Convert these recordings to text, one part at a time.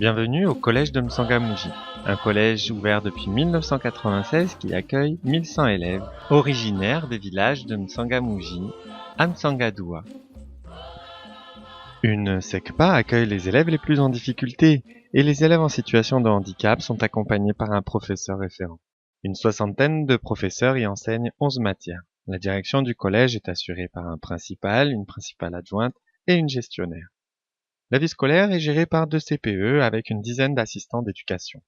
Bienvenue au collège de Msangamouji, un collège ouvert depuis 1996 qui accueille 1100 élèves originaires des villages de Msangamouji à Msangadoua. Une SECPA accueille les élèves les plus en difficulté et les élèves en situation de handicap sont accompagnés par un professeur référent. Une soixantaine de professeurs y enseignent 11 matières. La direction du collège est assurée par un principal, une principale adjointe et une gestionnaire. La vie scolaire est gérée par 2 CPE avec une dizaine d'assistants d'éducation.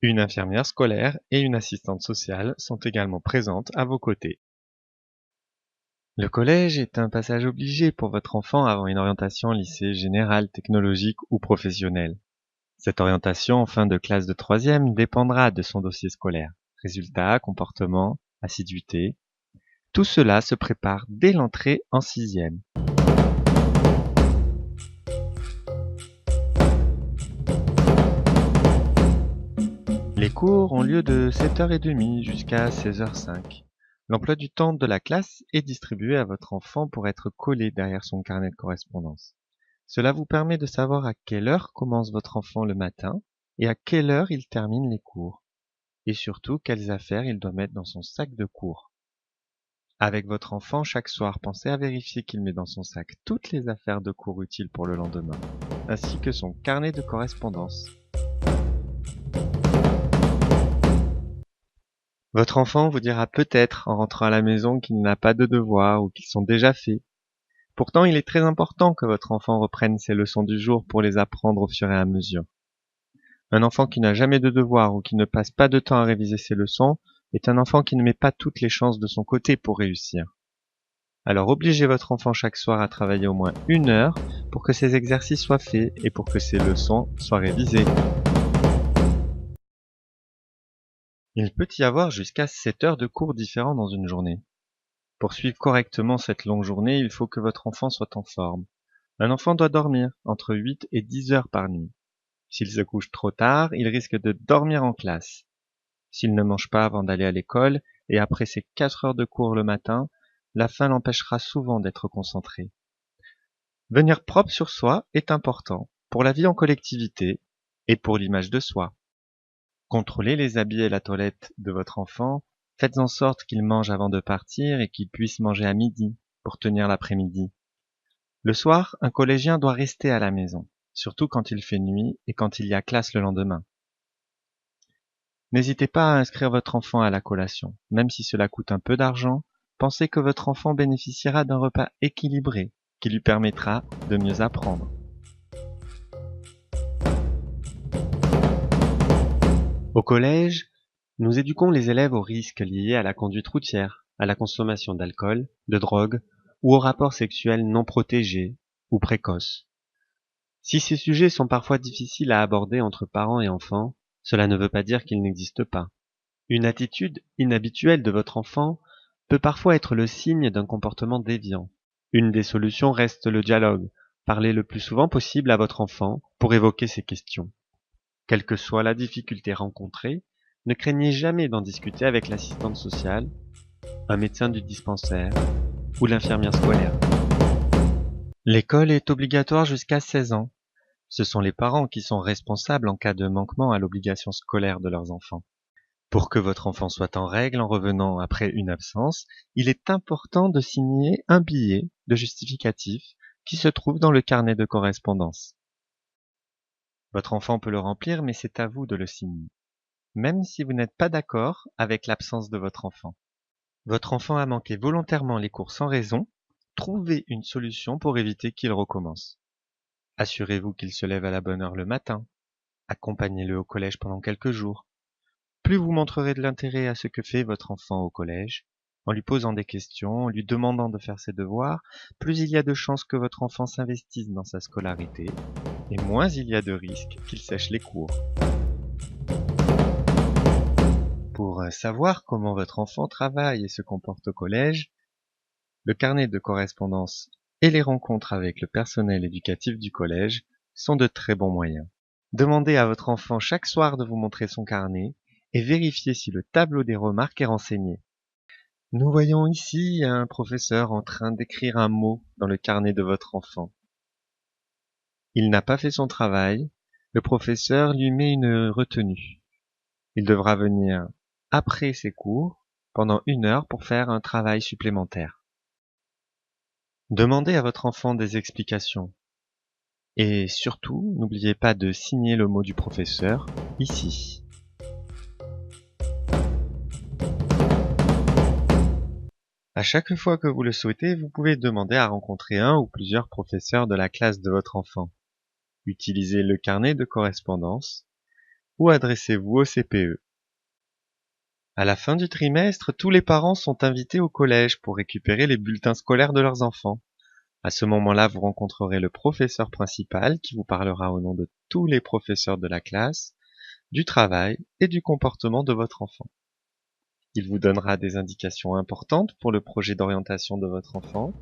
Une infirmière scolaire et une assistante sociale sont également présentes à vos côtés. Le collège est un passage obligé pour votre enfant avant une orientation lycée général, technologique ou professionnel. Cette orientation en fin de classe de 3e dépendra de son dossier scolaire. Résultats, comportement, assiduité. Tout cela se prépare dès l'entrée en 6e. Les cours ont lieu de 7h30 jusqu'à 16h05. L'emploi du temps de la classe est distribué à votre enfant pour être collé derrière son carnet de correspondance. Cela vous permet de savoir à quelle heure commence votre enfant le matin et à quelle heure il termine les cours. Et surtout, quelles affaires il doit mettre dans son sac de cours. Avec votre enfant, chaque soir, pensez à vérifier qu'il met dans son sac toutes les affaires de cours utiles pour le lendemain, ainsi que son carnet de correspondance. Votre enfant vous dira peut-être en rentrant à la maison qu'il n'a pas de devoirs ou qu'ils sont déjà faits. Pourtant, il est très important que votre enfant reprenne ses leçons du jour pour les apprendre au fur et à mesure. Un enfant qui n'a jamais de devoirs ou qui ne passe pas de temps à réviser ses leçons est un enfant qui ne met pas toutes les chances de son côté pour réussir. Alors obligez votre enfant chaque soir à travailler au moins 1 heure pour que ses exercices soient faits et pour que ses leçons soient révisées. Il peut y avoir jusqu'à 7 heures de cours différents dans une journée. Pour suivre correctement cette longue journée, il faut que votre enfant soit en forme. Un enfant doit dormir entre 8 et 10 heures par nuit. S'il se couche trop tard, il risque de dormir en classe. S'il ne mange pas avant d'aller à l'école et après ses 4 heures de cours le matin, la faim l'empêchera souvent d'être concentré. Venir propre sur soi est important pour la vie en collectivité et pour l'image de soi. Contrôlez les habits et la toilette de votre enfant. Faites en sorte qu'il mange avant de partir et qu'il puisse manger à midi pour tenir l'après-midi. Le soir, un collégien doit rester à la maison, surtout quand il fait nuit et quand il y a classe le lendemain. N'hésitez pas à inscrire votre enfant à la collation. Même si cela coûte un peu d'argent, pensez que votre enfant bénéficiera d'un repas équilibré qui lui permettra de mieux apprendre. Au collège, nous éduquons les élèves aux risques liés à la conduite routière, à la consommation d'alcool, de drogue ou aux rapports sexuels non protégés ou précoces. Si ces sujets sont parfois difficiles à aborder entre parents et enfants, cela ne veut pas dire qu'ils n'existent pas. Une attitude inhabituelle de votre enfant peut parfois être le signe d'un comportement déviant. Une des solutions reste le dialogue. Parlez le plus souvent possible à votre enfant pour évoquer ces questions. Quelle que soit la difficulté rencontrée, ne craignez jamais d'en discuter avec l'assistante sociale, un médecin du dispensaire ou l'infirmière scolaire. L'école est obligatoire jusqu'à 16 ans. Ce sont les parents qui sont responsables en cas de manquement à l'obligation scolaire de leurs enfants. Pour que votre enfant soit en règle en revenant après une absence, il est important de signer un billet de justificatif qui se trouve dans le carnet de correspondance. Votre enfant peut le remplir, mais c'est à vous de le signer, même si vous n'êtes pas d'accord avec l'absence de votre enfant. Votre enfant a manqué volontairement les cours sans raison, trouvez une solution pour éviter qu'il recommence. Assurez-vous qu'il se lève à la bonne heure le matin. Accompagnez-le au collège pendant quelques jours. Plus vous montrerez de l'intérêt à ce que fait votre enfant au collège, en lui posant des questions, en lui demandant de faire ses devoirs, plus il y a de chances que votre enfant s'investisse dans sa scolarité, et moins il y a de risques qu'il sèche les cours. Pour savoir comment votre enfant travaille et se comporte au collège, le carnet de correspondance et les rencontres avec le personnel éducatif du collège sont de très bons moyens. Demandez à votre enfant chaque soir de vous montrer son carnet et vérifiez si le tableau des remarques est renseigné. Nous voyons ici un professeur en train d'écrire un mot dans le carnet de votre enfant. Il n'a pas fait son travail, Le professeur lui met une retenue. Il devra venir après ses cours, pendant 1 heure pour faire un travail supplémentaire. Demandez à votre enfant des explications. Et surtout, n'oubliez pas de signer le mot du professeur ici. À chaque fois que vous le souhaitez, vous pouvez demander à rencontrer un ou plusieurs professeurs de la classe de votre enfant. Utilisez le carnet de correspondance ou adressez-vous au CPE. À la fin du trimestre, tous les parents sont invités au collège pour récupérer les bulletins scolaires de leurs enfants. À ce moment-là, vous rencontrerez le professeur principal qui vous parlera au nom de tous les professeurs de la classe, du travail et du comportement de votre enfant. Il vous donnera des indications importantes pour le projet d'orientation de votre enfant.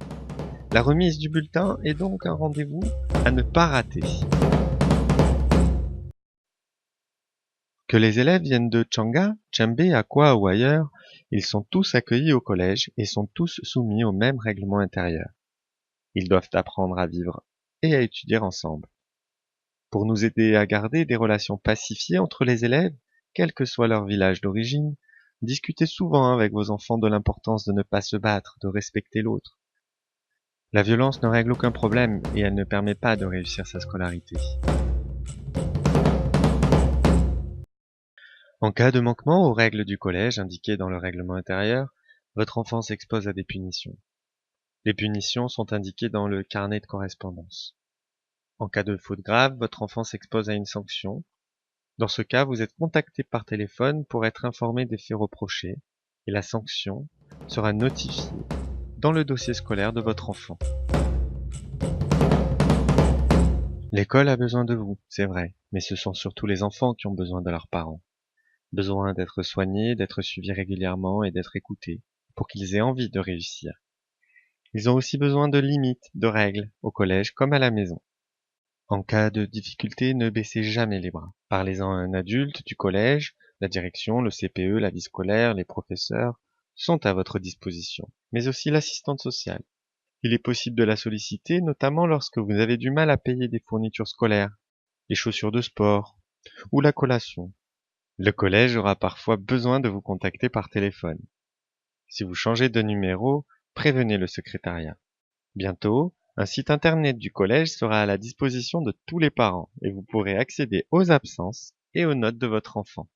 La remise du bulletin est donc un rendez-vous à ne pas rater. Que les élèves viennent de Tchanga, Tchembé, Akwa ou ailleurs, ils sont tous accueillis au collège et sont tous soumis au même règlement intérieur. Ils doivent apprendre à vivre et à étudier ensemble. Pour nous aider à garder des relations pacifiées entre les élèves, quel que soit leur village d'origine, discutez souvent avec vos enfants de l'importance de ne pas se battre, de respecter l'autre. La violence ne règle aucun problème et elle ne permet pas de réussir sa scolarité. En cas de manquement aux règles du collège indiquées dans le règlement intérieur, votre enfant s'expose à des punitions. Les punitions sont indiquées dans le carnet de correspondance. En cas de faute grave, votre enfant s'expose à une sanction. Dans ce cas, vous êtes contacté par téléphone pour être informé des faits reprochés et la sanction sera notifiée dans le dossier scolaire de votre enfant. L'école a besoin de vous, c'est vrai, mais ce sont surtout les enfants qui ont besoin de leurs parents. Besoin d'être soignés, d'être suivis régulièrement et d'être écoutés pour qu'ils aient envie de réussir. Ils ont aussi besoin de limites, de règles, au collège comme à la maison. En cas de difficulté, ne baissez jamais les bras. Parlez-en à un adulte du collège, la direction, le CPE, la vie scolaire, les professeurs sont à votre disposition, mais aussi l'assistante sociale. Il est possible de la solliciter, notamment lorsque vous avez du mal à payer des fournitures scolaires, les chaussures de sport ou la collation. Le collège aura parfois besoin de vous contacter par téléphone. Si vous changez de numéro, prévenez le secrétariat. Bientôt, un site internet du collège sera à la disposition de tous les parents et vous pourrez accéder aux absences et aux notes de votre enfant.